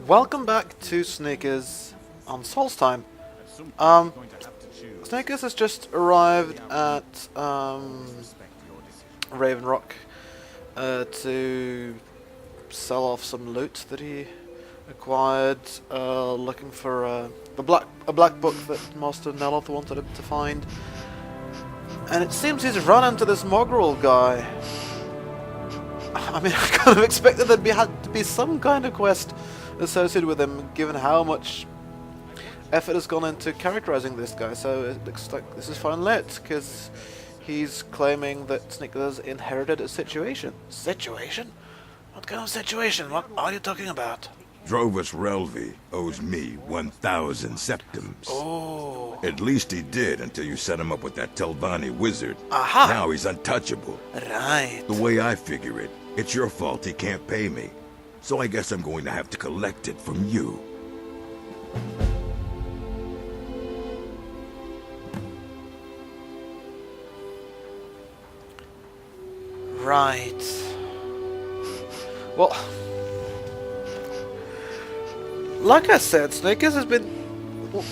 Welcome back to Sneakers on Solstheim. Sneakers has just arrived at Raven Rock to sell off some loot that he acquired, looking for a black book that Master Neloth wanted him to find. And it seems he's run into this Mogrel guy. I mean, I kind of expected there'd had to be some kind of quest associated with him, given how much effort has gone into characterizing this guy. So it looks like this is fine lit, because he's claiming that Sneakers inherited a situation. Situation? What kind of situation? What are you talking about? Drovus Relvi owes me 1,000 septims. Oh. At least he did until you set him up with that Telvanni wizard. Aha! Now he's untouchable. Right. The way I figure it, it's your fault he can't pay me. So I guess I'm going to have to collect it from you. Right. Well, like I said, Sneakers has been... Well,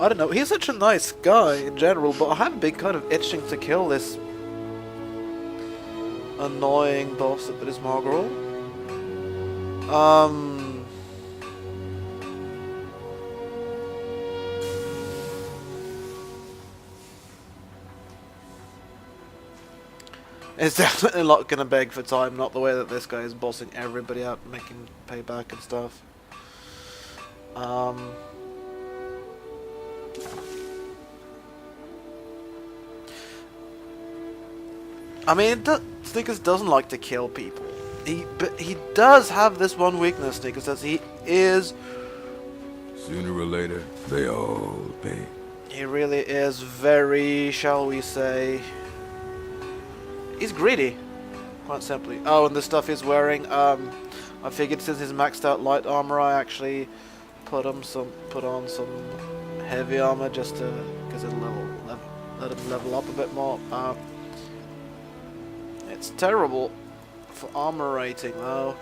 I don't know, he's such a nice guy in general, but I have been kind of itching to kill this annoying boss that is Mogrel. It's definitely not gonna beg for time, not the way that this guy is bossing everybody out, making payback and stuff. I mean, Sneakers doesn't like to kill people. But he does have this one weakness, Sneakers says. He is... Sooner or later, they all pay. He really is very, shall we say... He's greedy, quite simply. Oh, and the stuff he's wearing, I figured since he's maxed out light armor, I actually put on some heavy armor just to, because it'll let him level up a bit more. It's terrible for armor rating though.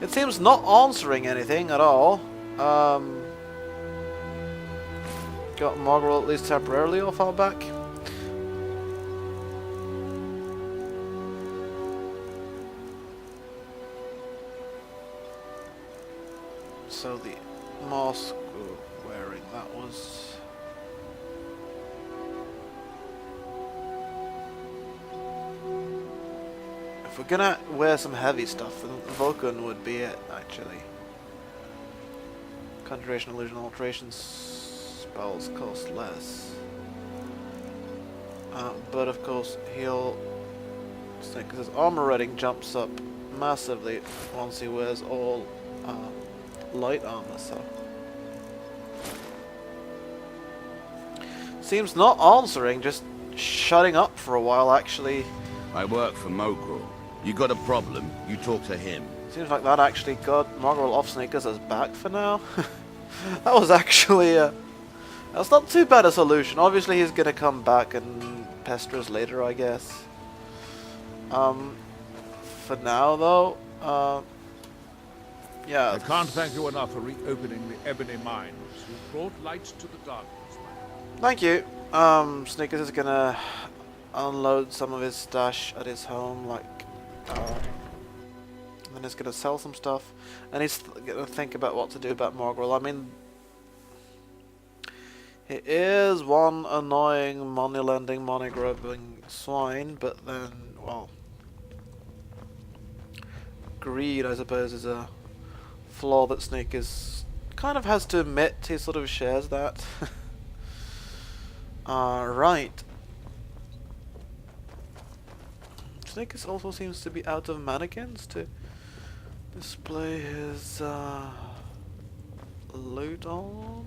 It seems not answering anything at all. Got Mogrel at least temporarily off our back. So the mask we're wearing, that was... If we're gonna wear some heavy stuff, then Vulcan would be it, actually. Conjuration, illusion, alterations, spells cost less. But of course, he'll... Because his armor rating jumps up massively once he wears all light armor, so... Seems not answering, just shutting up for a while, actually. I work for Mogrel. You got a problem, you talk to him. Seems like that actually got Mogrel off Sneakers' back for now. That was actually that's not too bad a solution. Obviously he's gonna come back and pester us later, I guess. For now though, yeah. I can't thank you enough for reopening the Ebony Mines. You've brought light to the darkness. Thank you. Sneakers is gonna unload some of his stash at his home, like, and then he's gonna sell some stuff, and he's gonna think about what to do about Mogrel. I mean, he is one annoying money-lending, money-grubbing swine, but then, well, greed, I suppose, is a flaw that Sneakers kind of has to admit. He sort of shares that. Right. Sneakers also seems to be out of mannequins to display his loot on.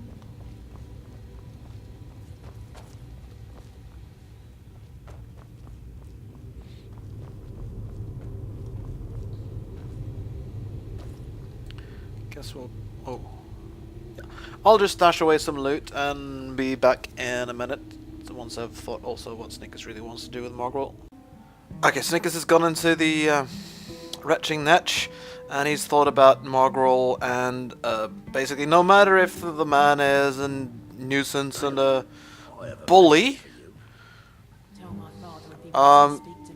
Guess we'll... Oh. Yeah. I'll just stash away some loot and be back in a minute. So once I've thought also what Sneakers really wants to do with Mogrel. Okay, Snickers has gone into the retching niche, and he's thought about Margrel, and basically, no matter if the man is a nuisance and a bully,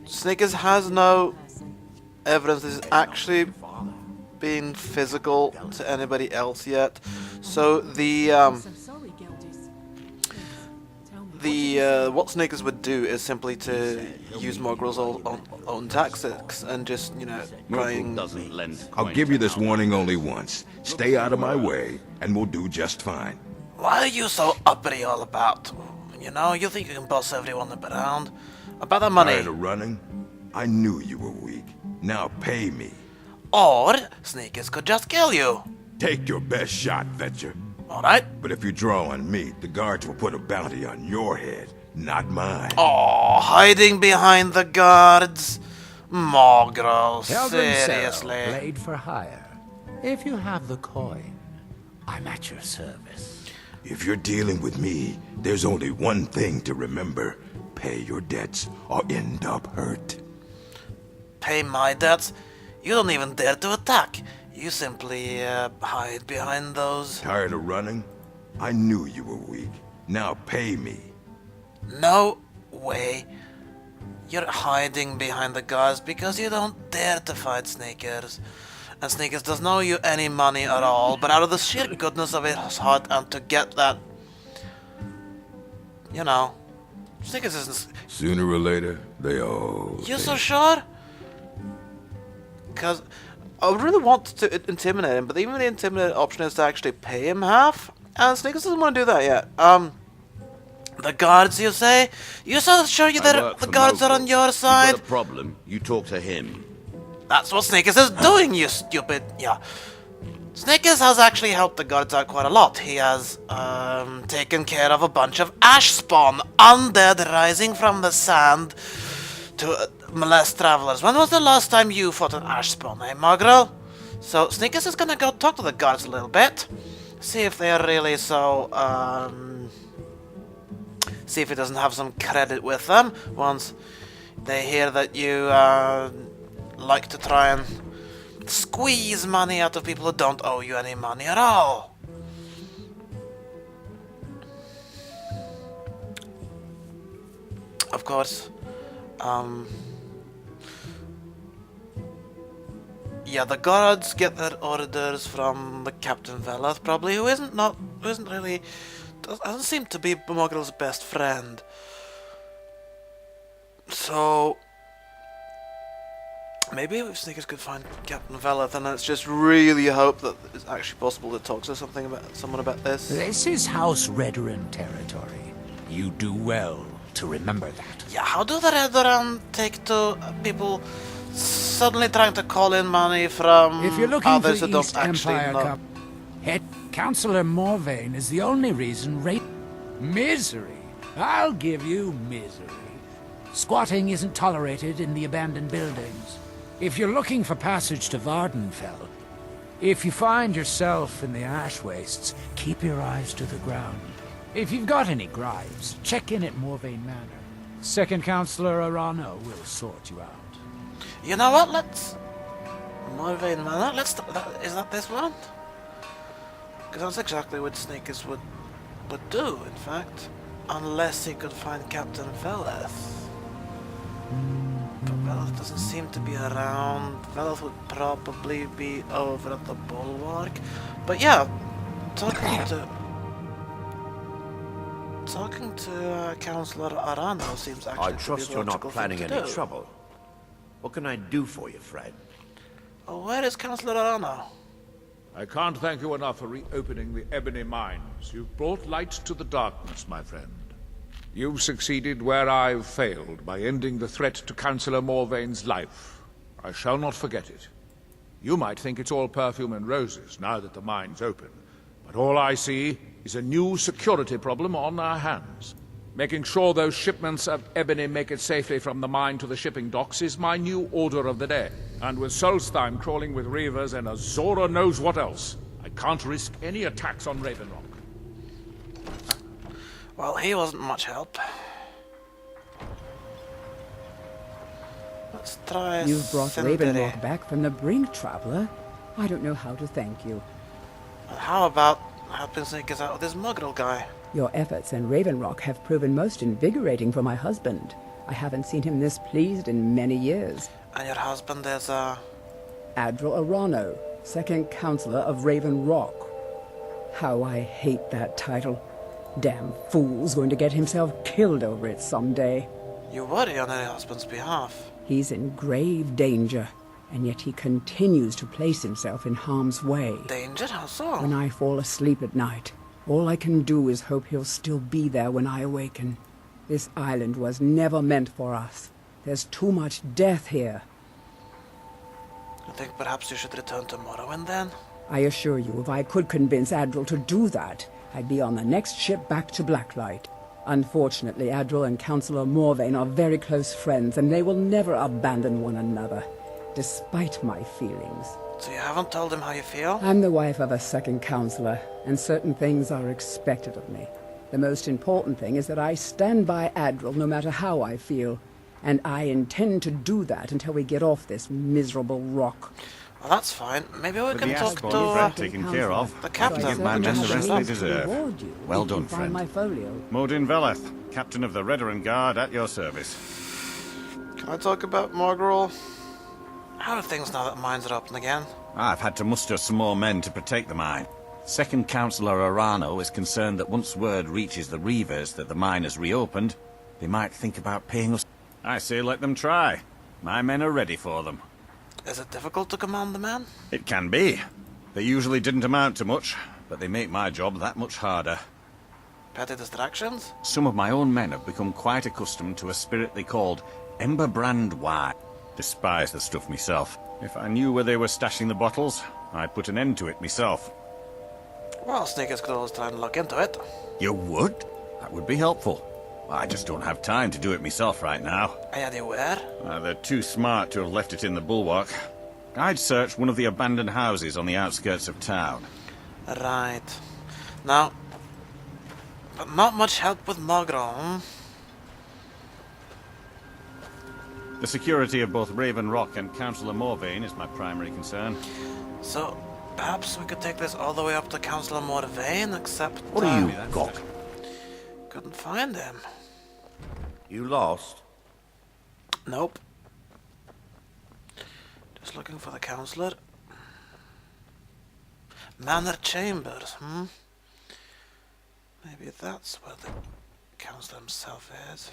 Snickers has no evidence this is actually being physical to anybody else yet. So what Snickers would do is simply to use Margrel's own tactics and just, you know, trying. Doesn't lend to I'll give you this warning only once. Stay out of my way, and we'll do just fine. Why are you so uppity all about? You know, you think you can boss everyone around? About the money. Tired of running? I knew you were weak. Now pay me. Or Snickers could just kill you. Take your best shot, Fetcher. Alright? But if you draw on me, the guards will put a bounty on your head, not mine. Oh, hiding behind the guards. Margrel, seriously. Blade for hire. If you have the coin, I'm at your service. If you're dealing with me, there's only one thing to remember. Pay your debts or end up hurt. Pay my debts? You don't even dare to attack. You simply hide behind those. Tired of running? I knew you were weak. Now pay me. No way. You're hiding behind the guards because you don't dare to fight Snickers. And Snickers doesn't owe you any money at all, but out of the sheer goodness of his heart and to get that, you know, Snickers isn't. Sooner or later, they all... You so sure? Because I would really want to intimidate him, but even the intimidate option is to actually pay him half, and Snickers doesn't want to do that yet. The guards, you say? You so sure that the guards are on your side? You got a problem, you talk to him. That's what Snickers is doing, you stupid. Yeah. Snickers has actually helped the guards out quite a lot. He has taken care of a bunch of ash spawn, undead rising from the sand to molest travelers. When was the last time you fought an ash spawn, eh, Margrel? So Snickers is gonna go talk to the guards a little bit, see if they are really so, see if he doesn't have some credit with them once they hear that you like to try and squeeze money out of people who don't owe you any money at all. Of course, yeah, the guards get their orders from the Captain Veleth, probably, who isn't really, doesn't seem to be Margrel's best friend. So maybe if Snickers could find Captain Veleth, and let's just really hope that it's actually possible to talk to someone about this. This is House Redoran territory. You do well to remember that. Yeah, how do the Redoran take to people suddenly trying to call in money from If you're looking others for who the don't East actually Empire know? Cup, Councillor Morvain is the only reason misery. I'll give you misery. Squatting isn't tolerated in the abandoned buildings. If you're looking for passage to Vardenfell, if you find yourself in the ash wastes, keep your eyes to the ground. If you've got any gripes, check in at Morvain Manor. Second Councillor Arano will sort you out. You know what? Let's Morvain Manor. Is that this one? Because that's exactly what Snickers would do. In fact, unless he could find Captain Veleth. But Veleth doesn't seem to be around. Veleth would probably be over at the Bulwark. But yeah, talking to Councillor Arano seems actually I to trust be you're not logical planning thing to any do. trouble. What can I do for you, friend? Oh, where is Councillor Arano? I can't thank you enough for reopening the Ebony Mines. You've brought light to the darkness, my friend. You've succeeded where I've failed by ending the threat to Councillor Morvain's life. I shall not forget it. You might think it's all perfume and roses now that the mine's open, but all I see is a new security problem on our hands. Making sure those shipments of ebony make it safely from the mine to the shipping docks is my new order of the day. And with Solstheim crawling with reavers and Azora knows what else, I can't risk any attacks on Ravenrock. Well, he wasn't much help. Let's try You've brought Cindery. Ravenrock back from the brink, traveler. I don't know how to thank you. Well, how about helping Snake us out with this Muggle guy? Your efforts in Ravenrock have proven most invigorating for my husband. I haven't seen him this pleased in many years. And your husband is, Admiral Arano, second counselor of Raven Rock. How I hate that title. Damn fool's going to get himself killed over it someday. You worry on your husband's behalf. He's in grave danger, and yet he continues to place himself in harm's way. Danger? How so? When I fall asleep at night, all I can do is hope he'll still be there when I awaken. This island was never meant for us. There's too much death here. I think perhaps you should return to Morrowind then? I assure you, if I could convince Adril to do that, I'd be on the next ship back to Blacklight. Unfortunately, Adril and Councillor Morvain are very close friends, and they will never abandon one another, despite my feelings. So you haven't told him how you feel? I'm the wife of a second counselor, and certain things are expected of me. The most important thing is that I stand by Adril no matter how I feel, and I intend to do that until we get off this miserable rock. Well, that's fine. Maybe we can the talk Ascot to Fred taken care of. the captain. Give my men the rest they deserve. Well done, Find my friend. folio. Modin Veleth, captain of the Redoran Guard, at your service. Can I talk about Morgrul? How are things now that mines are open again? I've had to muster some more men to protect the mine. Second Councillor Arano is concerned that once word reaches the Reavers that the mine has reopened, they might think about paying us. I say let them try. My men are ready for them. Is it difficult to command the men? It can be. They usually didn't amount to much, but they make my job that much harder. Petty distractions? Some of my own men have become quite accustomed to a spirit they called Emberbrand wine. Despise the stuff myself. If I knew where they were stashing the bottles, I'd put an end to it myself. Well, Sneakers could always try and look into it. You would? That would be helpful. I just don't have time to do it myself right now. Are they aware? They're too smart to have left it in the bulwark. I'd search one of the abandoned houses on the outskirts of town. Right. Now, but not much help with Morgrul, hmm? The security of both Raven Rock and Councillor Morvain is my primary concern. So, perhaps we could take this all the way up to Councillor Morvain, except... What are you, Gok? Couldn't find him. You lost? Nope. Just looking for the Councillor. Manor Chambers, hmm? Maybe that's where the Councillor himself is.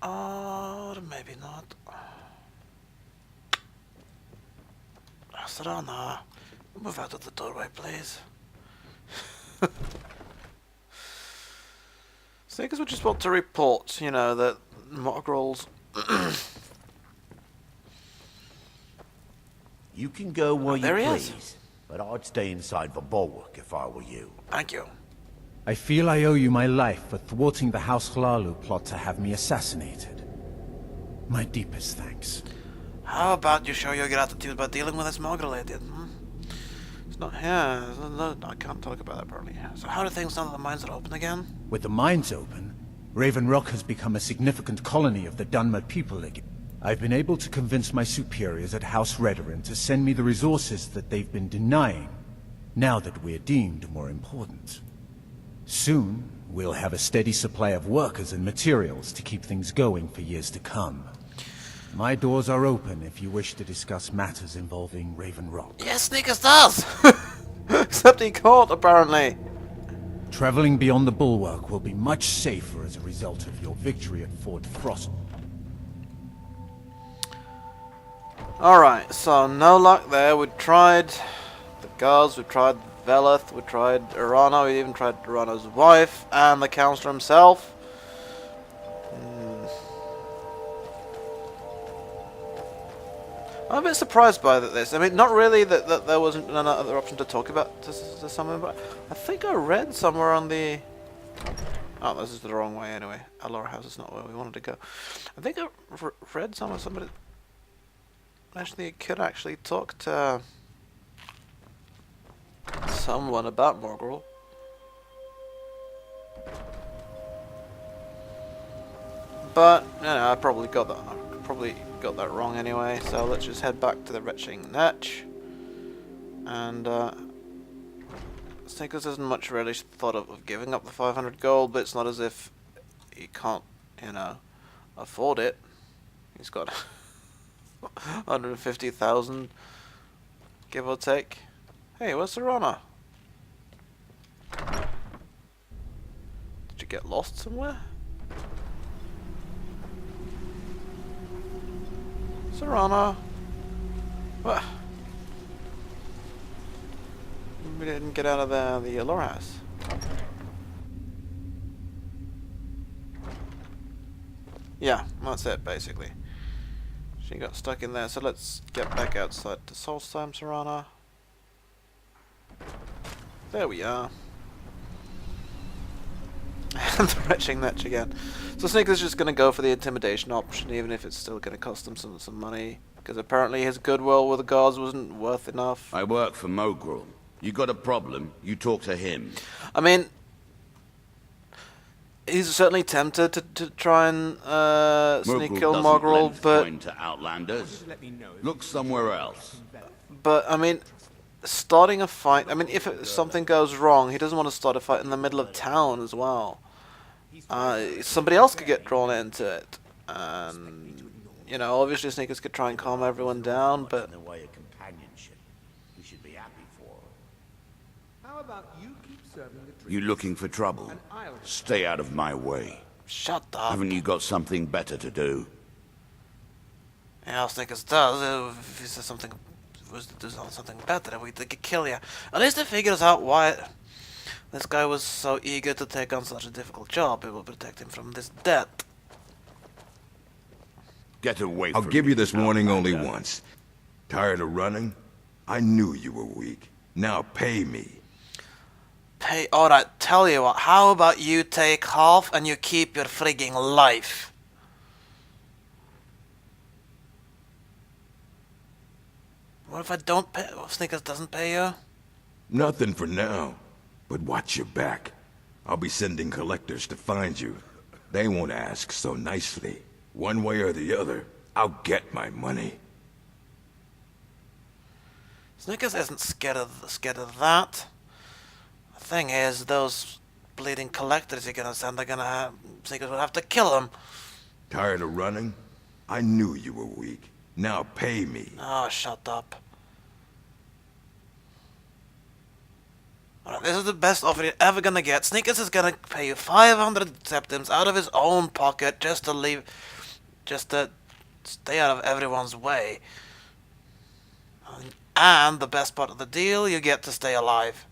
Or maybe not. Asrana, move out of the doorway, please. Sneakers would just want to report, you know, that Morgrul's... You can go where There you he is. please, but I'd stay inside the bulwark if I were you. Thank you. I feel I owe you my life for thwarting the House Hlalu plot to have me assassinated. My deepest thanks. How about you show your gratitude by dealing with this Morgrul idiot, hmm? It's not here. No, I can't talk about that apparently. So how are things now that the mines are open again? With the mines open, Raven Rock has become a significant colony of the Dunmer people again. I've been able to convince my superiors at House Redoran to send me the resources that they've been denying, now that we're deemed more important. Soon, we'll have a steady supply of workers and materials to keep things going for years to come. My doors are open if you wish to discuss matters involving Raven Rock. Yes, Sneakers does! Except he can't, apparently. Traveling beyond the bulwark will be much safer as a result of your victory at Fort Frost. Alright, so no luck there. We tried the guards, we tried Veleth, we tried Arano, we even tried Arano's wife, and the Councillor himself. I'm a bit surprised by this. I mean, not really that there wasn't another option to talk about to someone, but I think I read somewhere on the... Oh, this is the wrong way anyway. Alora House is not where we wanted to go. I think I read somewhere somebody mentioned that you could actually talk to someone about Morgrul. But you know, I probably got that wrong anyway. So let's just head back to the retching Netch. And Snickers isn't much really thought of giving up the 500 gold, but it's not as if he can't, you know, afford it. He's got 150,000, give or take. Hey, where's Serana? Did you get lost somewhere? Serana? What? We didn't get out of the lore house. Yeah, that's it basically. She got stuck in there, so let's get back outside to Solstheim, Serana. There we are. And the retching Netch again. So Sneaker's just gonna go for the intimidation option, even if it's still gonna cost him some money. Because apparently his goodwill with the gods wasn't worth enough. I work for Mogrul. You got a problem, you talk to him. I mean, he's certainly tempted to try and sneak kill Mogrul, but to Outlanders. Look somewhere else. But I mean, starting a fight. I mean, if something goes wrong, he doesn't want to start a fight in the middle of town as well. Somebody else could get drawn into it, and you know, obviously Sneakers could try and calm everyone down, but. In the way of companionship, we should be happy for. How about you keep serving the trees? You looking for trouble? Stay out of my way. Shut up. Haven't you got something better to do? Yeah, Snickers does. If he says something, was to do something better, we could kill you. At least he figures out why this guy was so eager to take on such a difficult job. It will protect him from this debt. Get away I'll from give me, you this warning only Outlander. once. Tired of running? I knew you were weak. Now pay me. Hey, alright, tell you what, how about you take half and you keep your frigging life? What if I don't pay? What if Snickers doesn't pay you? Nothing for now. But watch your back. I'll be sending collectors to find you. They won't ask so nicely. One way or the other, I'll get my money. Snickers isn't scared of that. The thing is, those bleeding collectors you're gonna send, Snickers will have to kill them. Tired of running? I knew you were weak. Now pay me. Oh, shut up. Alright, this is the best offer you're ever gonna get. Snickers is gonna pay you 500 septims out of his own pocket just to stay out of everyone's way. And the best part of the deal, you get to stay alive.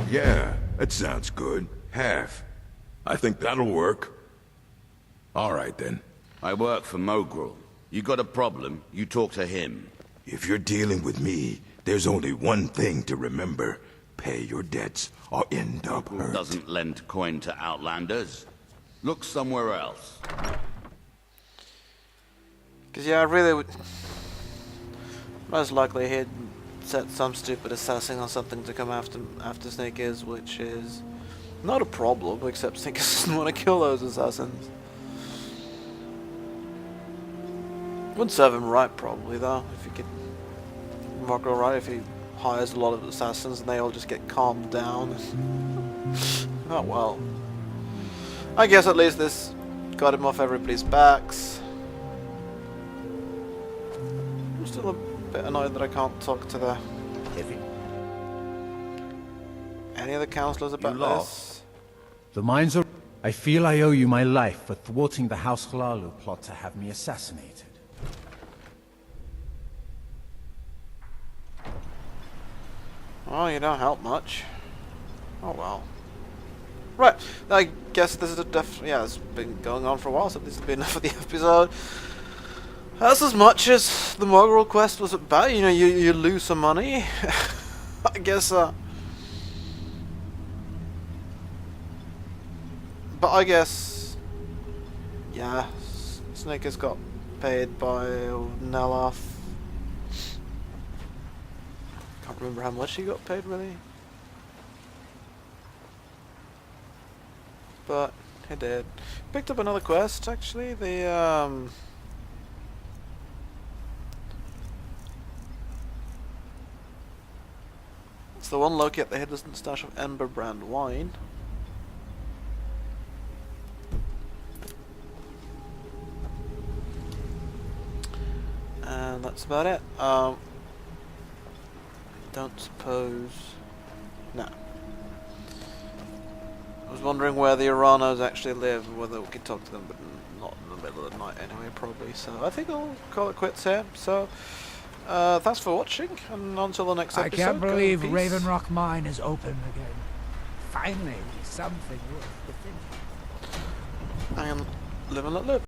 Yeah, that sounds good. Half. I think that'll work. All right, then. I work for Mogrul. You got a problem, you talk to him. If you're dealing with me, there's only one thing to remember. Pay your debts or end up hurt. Doesn't lend coin to Outlanders. Look somewhere else. Because, yeah, I really would... Most likely he'd set some stupid assassin on something to come after Snickers, which is not a problem, except Snickers doesn't want to kill those assassins. Wouldn't serve him right, probably, though, if he could work alright, if he hires a lot of assassins and they all just get calmed down. Oh well. I guess at least this got him off everybody's backs. I'm still a bit annoyed that I can't talk to the... any of the councillors about this. The mines are... I feel I owe you my life for thwarting the House Hlalu plot to have me assassinated. Oh, you don't help much. Oh well. Right, I guess this is a yeah, it's been going on for a while, so this has been enough for the episode. That's as much as the Mogrul quest was about. You know, you lose some money. I guess, but I guess, yeah, Snake has got paid by Neloth. Can't remember how much he got paid, really. But he did. Picked up another quest, actually. It's the one locate the hidden stash of Ember brand wine. And that's about it. Don't suppose... No. I was wondering where the Aranos actually live, whether we could talk to them, but not in the middle of the night anyway, probably. So I think I'll call it quits here. So, thanks for watching, and until the next episode. I can't believe peace. Raven Rock Mine is open again. Finally, something worth the thinking. And live and let live.